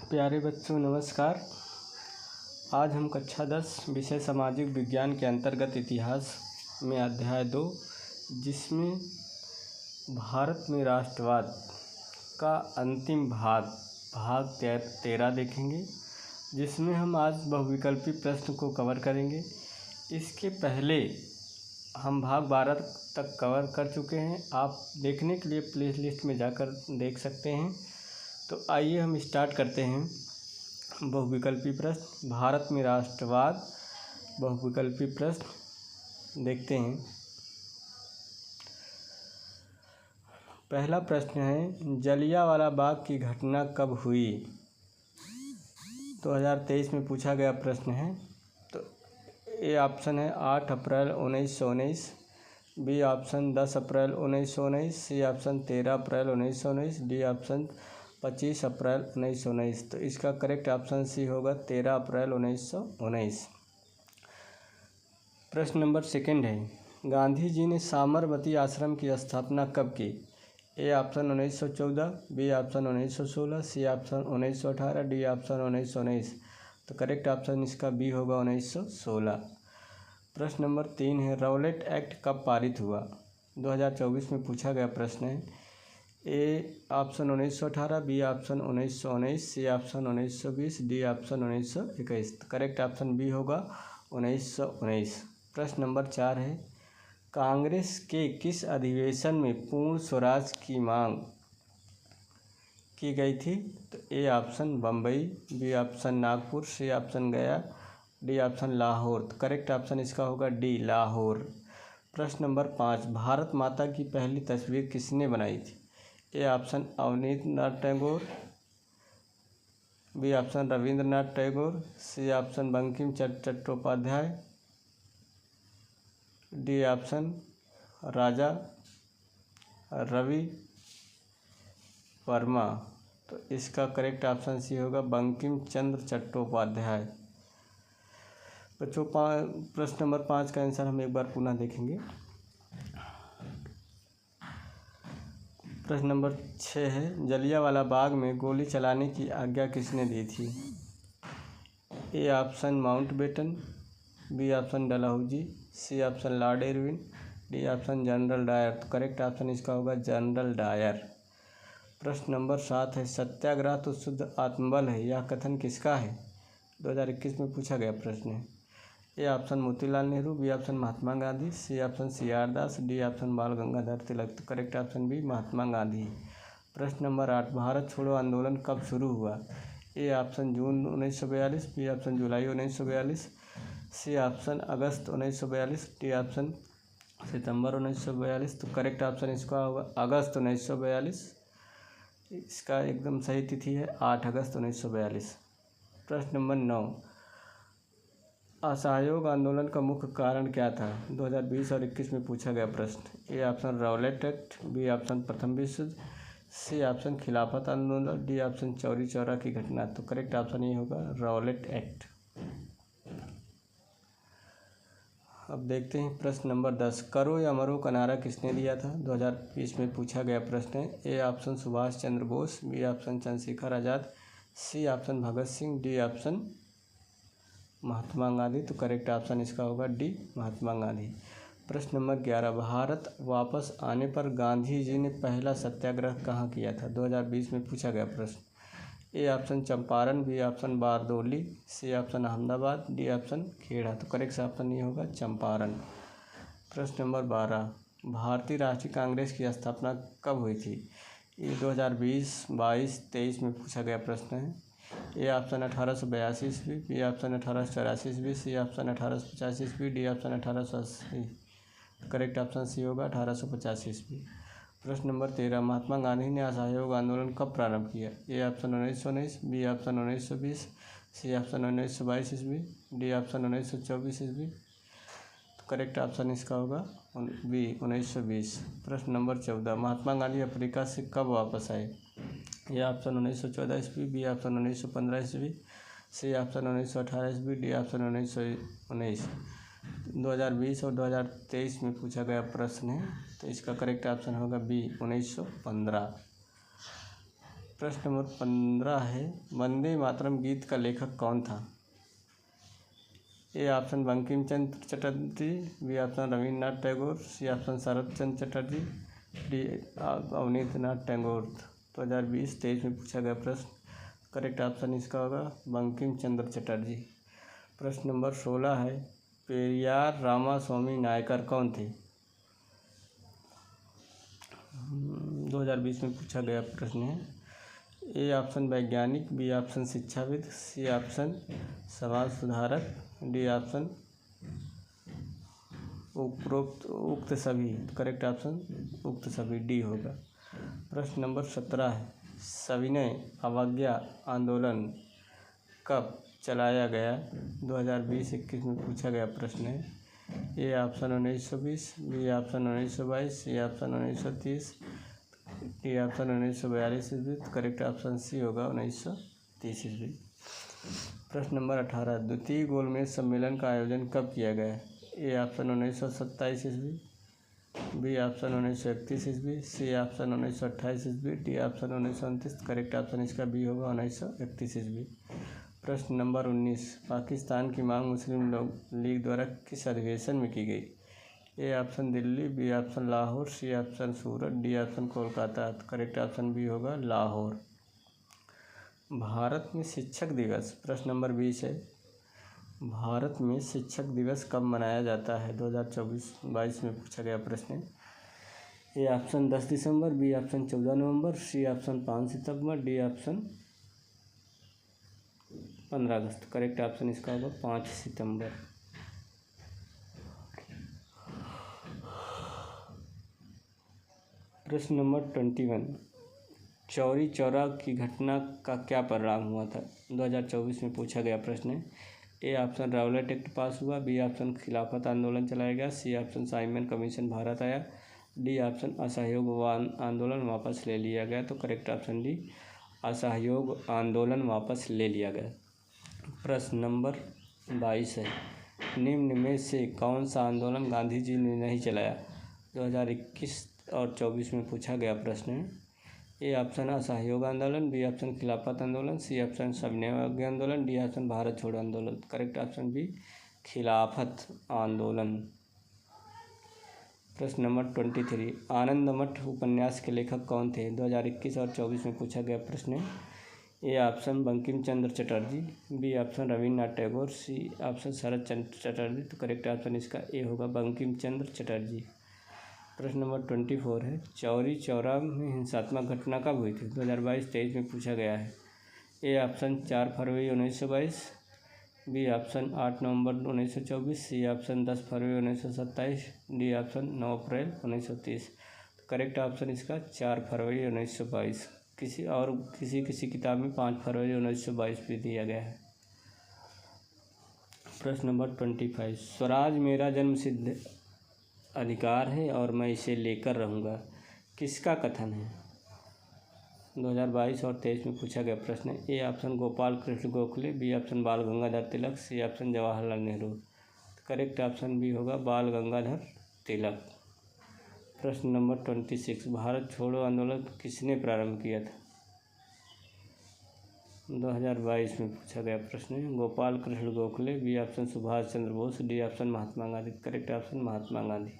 प्यारे बच्चों नमस्कार। आज हम कक्षा 10 विषय सामाजिक विज्ञान के अंतर्गत इतिहास में अध्याय 2 जिसमें भारत में राष्ट्रवाद का अंतिम भाग 13 देखेंगे, जिसमें हम आज बहुविकल्पी प्रश्न को कवर करेंगे। इसके पहले हम भाग 12 तक कवर कर चुके हैं। आप देखने के लिए प्ले लिस्ट में जाकर देख सकते हैं। तो आइए हम स्टार्ट करते हैं। बहुविकल्पी प्रश्न, भारत में राष्ट्रवाद। बहुविकल्पी प्रश्न देखते हैं। पहला प्रश्न है, जलियांवाला बाग की घटना कब हुई? 2023 में पूछा गया प्रश्न है। तो ए ऑप्शन है 8 अप्रैल 1919, बी ऑप्शन 10 अप्रैल 1919, सी ऑप्शन 13 अप्रैल 1919, डी ऑप्शन 25 अप्रैल 1919। तो इसका करेक्ट ऑप्शन सी होगा 13 अप्रैल 1919। प्रश्न नंबर सेकंड है, गांधी जी ने साबरमती आश्रम की स्थापना कब की? A option 1914, B option 1916, C option 1918, D option 1919। तो करेक्ट ऑप्शन इसका बी होगा 1916। प्रश्न नंबर 3 है, रॉलेट एक्ट कब पारित हुआ? 2024 में पूछा गया प्रश्न है। A option 1918, B option 1919, C option 1920, D option 1921। तो करेक्ट ऑप्शन बी होगा 1919। प्रश्न नंबर 4 है, कांग्रेस के किस अधिवेशन में पूर्ण स्वराज की मांग की गई थी? तो A option Bombay, B option Nagpur, C option Gaya, D option Lahore. तो करेक्ट ऑप्शन इसका होगा डी लाहौर। प्रश्न नंबर 5, भारत माता की पहली तस्वीर किसने बनाई थी? A option Abanindranath Tagore, B option Rabindranath Tagore, C option Bankim Chandra Chattopadhyay, D option Raja Ravi Varma. तो इसका करेक्ट ऑप्शन सी होगा बंकिम चंद्र चट्टोपाध्याय। बच्चों प्रश्न नंबर 5 का आंसर हम एक बार पुनः देखेंगे। प्रश्न नंबर 6 है, जलियांवाला बाग में गोली चलाने की आज्ञा किसने दी थी? A option Mountbatten, B option Dalhousie, C option lord Irwin, D option general Dyer. तो करेक्ट ऑप्शन इसका होगा जनरल डायर। प्रश्न नंबर 7 है, सत्याग्रह तो शुद्ध आत्मबल है, यह कथन किसका है? 2021 में पूछा गया प्रश्न है। A option Motilal Nehru, B option Mahatma Gandhi, C option C R Das, D option Bal Gangadhar Tilak. तो correct option B Mahatma Gandhi. प्रश्न नंबर 8, भारत छोड़ो आंदोलन कब शुरू हुआ? ए ऑप्शन जून 1942, बी ऑप्शन जुलाई 1942, सी ऑप्शन अगस्त 1942, डी ऑप्शन सितंबर 1942। तो करेक्ट ऑप्शन इसका होगा अगस्त 1942। इसका एकदम सही तिथि है 8 अगस्त 1942। प्रश्न नंबर 9, असहयोग आंदोलन का मुख्य कारण क्या था? 2020 और 21 में पूछा गया प्रश्न। A option Rowlatt act, B option प्रथम विश्व युद्ध, सी ऑप्शन खिलाफत आंदोलन, डी ऑप्शन चौरी चौरा की घटना। तो करेक्ट ऑप्शन ये होगा रॉलेट एक्ट। अब देखते हैं प्रश्न नंबर 10, करो या मरो का नारा किसने दिया था? 2020 में पूछा गया प्रश्न है। A option Subhash Chandra Bose, B option Chandrashekhar Azad, C option Bhagat Singh, D option Mahatma Gandhi. तो करेक्ट ऑप्शन इसका होगा डी महात्मा गांधी। प्रश्न नंबर 11, भारत वापस आने पर गांधी जी ने पहला सत्याग्रह कहाँ किया था? 2020 में पूछा गया प्रश्न। A option Champaran, B option Bardoli, C option Ahmedabad, D option Kheda. तो करेक्ट ऑप्शन ये होगा चंपारण। प्रश्न नंबर 12, भारतीय राष्ट्रीय कांग्रेस की स्थापना कब हुई थी? ये 2020, 22, 23 में पूछा गया प्रश्न है। ए ऑप्शन 1882 ईस्वी, बी ऑप्शन 1884 ईस्वी, सी ऑप्शन 1885 ईस्वी, D option 1880। Correct option C होगा 1885 ईस्वी। प्रश्न नंबर 13, महात्मा गांधी ने असहयोग आंदोलन कब प्रारंभ किया? A option 1919, B option 1920, C option 1922 ईस्वी, डी ऑप्शन 1924 ईस्वी। तो करेक्ट ऑप्शन इसका होगा बी 1920। प्रश्न नंबर 14, महात्मा गांधी अफ्रीका से कब वापस आए? ए ऑप्शन 1914 ईस्वी, बी ऑप्शन 1915 ईस्वी, सी ऑप्शन 1918 ईस्वी, डी ऑप्शन 1919। 2020 और 2023 में पूछा गया प्रश्न है। तो इसका करेक्ट ऑप्शन होगा बी 1915। प्रश्न नंबर 15 है, वंदे मातरम गीत का लेखक कौन था? A option Bankim Chandra Chatterjee, B option Rabindranath Tagore, C option Sarat Chandra Chatterjee, D Abanindra Nath Tagore. 2020-23 में पूछा गया प्रश्न, करेक्ट ऑप्शन इसका होगा बंकिम चंद्र चटर्जी। प्रश्न नंबर 16 है, पेरियार रामास्वामी नायकर कौन थे? 2020 में पूछा गया प्रश्न है। ए ऑप्शन वैज्ञानिक, बी ऑप्शन शिक्षाविद, सी ऑप्शन समाज सुधारक, डी ऑप्शन उक्त सभी। करेक्ट ऑप्शन उक्त सभी, डी होगा। प्रश्न नंबर 17 है, सविनय अवज्ञा आंदोलन कब चलाया गया? 2020-21 में पूछा गया प्रश्न है। A option 1920, B option 1922, C option 1930, D option 1942 ईस्वी। करेक्ट ऑप्शन सी होगा 1930 ईस्वी। प्रश्न नंबर 18, द्वितीय गोलमेज सम्मेलन का आयोजन कब किया गया? ए ऑप्शन 1927 ईस्वी, बी ऑप्शन 1931 ईस्वी, सी ऑप्शन 1928 ईस्वी, डी ऑप्शन 1929। करेक्ट ऑप्शन इसका बी होगा 1931 ईस्वी। प्रश्न नंबर 19, पाकिस्तान की मांग मुस्लिम लीग द्वारा किस अधिवेशन में की गई? A option Delhi, B option Lahore, C option Surat, D option Kolkata. Correct option B होगा लाहौर। भारत में शिक्षक दिवस, प्रश्न नंबर 20 है, भारत में शिक्षक दिवस कब मनाया जाता है? 2024-22 में पूछा गया प्रश्न है। ए ऑप्शन 10 दिसंबर, बी ऑप्शन 14 नवंबर, सी ऑप्शन 5 सितंबर, डी ऑप्शन 15 अगस्त। करेक्ट ऑप्शन इसका होगा 5 सितंबर। प्रश्न नंबर 21, चौरी चौरा की घटना का क्या परिणाम हुआ था? 2024 में पूछा गया प्रश्न है। A option Rowlatt act pass हुआ, बी ऑप्शन खिलाफत आंदोलन चलाया गया, C option Simon commission Bharat आया, डी ऑप्शन असहयोग आंदोलन वापस ले लिया गया। तो करेक्ट ऑप्शन डी, असहयोग आंदोलन वापस ले लिया गया। प्रश्न नंबर 22 है, निम्न में से कौन सा आंदोलन गांधी जी ने नहीं चलाया? 2021 और 24 में पूछा गया प्रश्न है। ए ऑप्शन असहयोग आंदोलन, बी ऑप्शन खिलाफत आंदोलन, सी ऑप्शन सविनय अवज्ञा आंदोलन, डी ऑप्शन भारत छोड़ो आंदोलन। करेक्ट ऑप्शन बी, खिलाफत आंदोलन। प्रश्न नंबर 23, आनंद मठ उपन्यास के लेखक कौन थे? 2021 और 24 में पूछा गया प्रश्न है। A option Bankim Chandra Chatterjee, B option Rabindranath Tagore, C option Sarat Chandra Chatterjee. तो करेक्ट ऑप्शन इसका ए होगा बंकिम चंद्र चटर्जी। प्रश्न नंबर 24 है, चौरी चौरा में हिंसात्मक घटना कब हुई थी? 2022-23 में पूछा गया है। ए ऑप्शन 4 फरवरी 1922, बी ऑप्शन 8 नवंबर 1924, सी ऑप्शन 10 फरवरी 1927, डी ऑप्शन 9 अप्रैल 1930। तो करेक्ट ऑप्शन इसका 4 फरवरी 1922। किसी किताब में 5 फरवरी 1922 भी दिया गया है। प्रश्न नंबर 25, स्वराज मेरा जन्मसिद्ध अधिकार है और मैं इसे लेकर रहूँगा, किसका कथन है? 2022 और 23 में पूछा गया प्रश्न है। A option Gopal Krishna Gokhale, B option Bal Gangadhar Tilak, C option Jawaharlal Nehru. Correct option B होगा बाल गंगाधर तिलक। प्रश्न नंबर 26, भारत छोड़ो आंदोलन किसने प्रारंभ किया था? 2022 में पूछा गया प्रश्न है। Gopal Krishna Gokhale, B option Subhash Chandra Bose, D option Mahatma Gandhi. Correct option Mahatma Gandhi.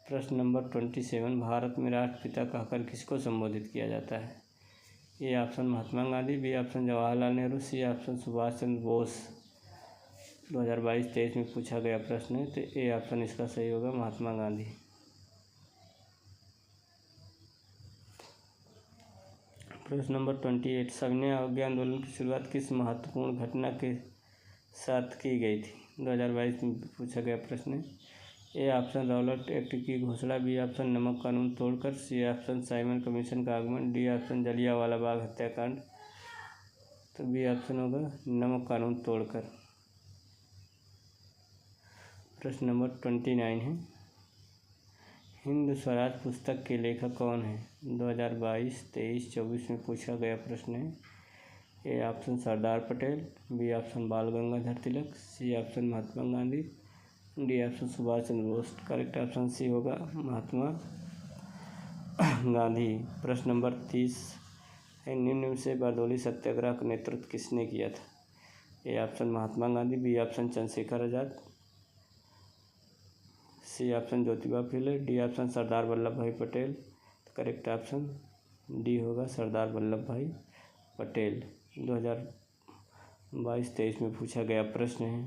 प्रश्न नंबर 27, भारत में राष्ट्रपिता कहकर किसको संबोधित किया जाता है? A option Mahatma Gandhi, B option Jawaharlal Nehru, C option Subhash Chandra Bose. 2022-23 में पूछा गया प्रश्न है, तो ए ऑप्शन इसका सही होगा महात्मा गांधी। प्रश्न नंबर 28, सविनय अवज्ञा आंदोलन की शुरुआत किस महत्वपूर्ण घटना के साथ की गई थी? 2022 में पूछा गया प्रश्न है। ए ऑप्शन राउलेट एक्ट की घोषणा, बी ऑप्शन नमक कानून तोड़कर, सी ऑप्शन साइमन कमीशन का आगमन, डी ऑप्शन जलियांवाला बाग हत्याकांड। तो बी ऑप्शन होगा नमक कानून तोड़कर। प्रश्न नंबर 29 है, हिंद स्वराज पुस्तक के लेखक कौन है? 2022, 23, 24 में पूछा गया प्रश्न है। A option Sardar Patel, B option Bal Gangadhar Tilak, C option Mahatma Gandhi, D option Subhash Chandra Bose. Correct option C होगा महात्मा गांधी। प्रश्न नंबर 30, निम्न में से बारडोली सत्याग्रह का नेतृत्व किसने किया था? A option Mahatma Gandhi, B option Chandrashekhar Azad, C option Jyotiba Phule, D option Sardar Vallabhbhai Patel. तो करेक्ट ऑप्शन डी होगा, सरदार वल्लभ भाई पटेल। 2022-23 में पूछा गया प्रश्न है।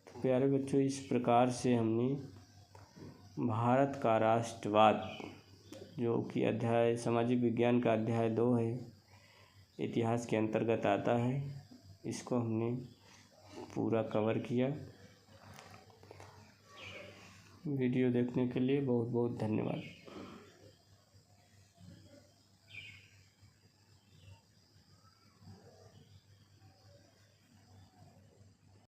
तो प्यारे बच्चों, इस प्रकार से हमने भारत का राष्ट्रवाद, जो कि अध्याय सामाजिक विज्ञान का अध्याय 2 है, इतिहास के अंतर्गत आता है, इसको हमने पूरा कवर किया। वीडियो देखने के लिए बहुत बहुत धन्यवाद।